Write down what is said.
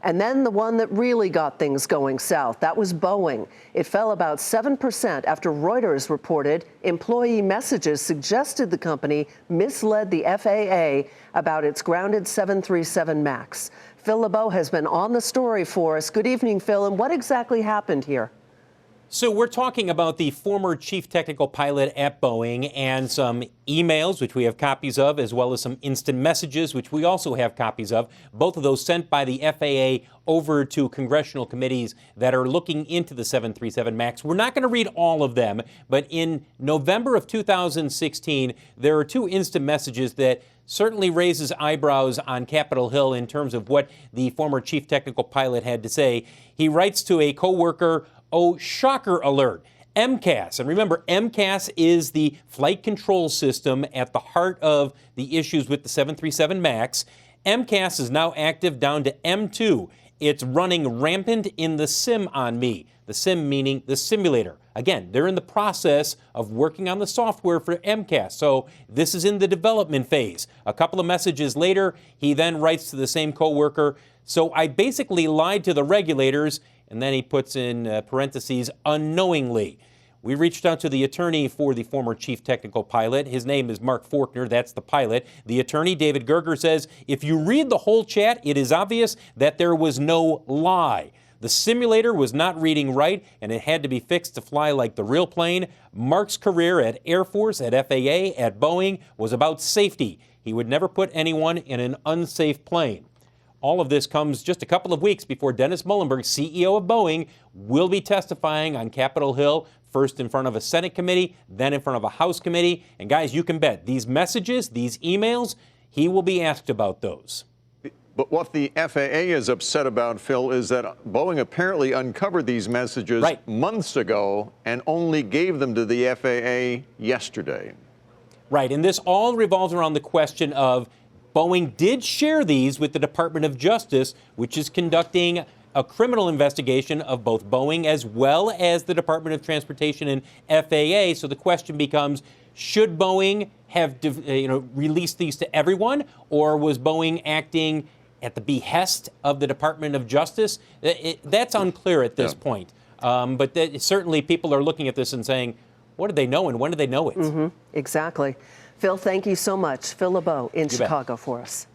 And then the one that really got things going south, that was Boeing. It fell about 7% after Reuters reported employee messages suggested the company misled the FAA about its grounded 737 MAX. Phil LeBeau has been on the story for us. Good evening, Phil. And what exactly happened here? So we're talking about the former chief technical pilot at Boeing and some emails, which we have copies of, as well as some instant messages, which we also have copies of. Both of those sent by the FAA over to congressional committees that are looking into the 737 MAX. We're not going to read all of them, but in November of 2016, there are two instant messages that certainly raises eyebrows on Capitol Hill in terms of what the former chief technical pilot had to say. He writes to a coworker, "Oh, shocker alert, MCAS." And remember, MCAS is the flight control system at the heart of the issues with the 737 MAX. MCAS is now active down to M2. It's running rampant in the sim on me. The sim meaning the simulator. Again, they're in the process of working on the software for MCAS, so this is in the development phase. A couple of messages later, he then writes to the same coworker, "So I basically lied to the regulators," and then he puts in parentheses, "unknowingly." We reached out to the attorney for the former chief technical pilot. His name is Mark Faulkner. That's the pilot. The attorney, David Gerger, says, if you read the whole chat, it is obvious that there was no lie. The simulator was not reading right, and it had to be fixed to fly like the real plane. Mark's career at Air Force, at FAA, at Boeing was about safety. He would never put anyone in an unsafe plane. All of this comes just a couple of weeks before Dennis Muhlenberg, CEO of Boeing, will be testifying on Capitol Hill, first in front of a Senate committee, then in front of a House committee. And guys, you can bet these messages, these emails, he will be asked about those. But what the FAA is upset about, Phil, is that Boeing apparently uncovered these messages months ago and only gave them to the FAA yesterday. Right, and this all revolves around the question of Boeing did share these with the Department of Justice, which is conducting a criminal investigation of both Boeing as well as the Department of Transportation and FAA. So the question becomes, should Boeing have released these to everyone, or was Boeing acting at the behest of the Department of Justice? That's unclear at this point. But certainly people are looking at this and saying, what did they know and when did they know it? Exactly. Phil, thank you so much. Phil LeBeau in Chicago for us.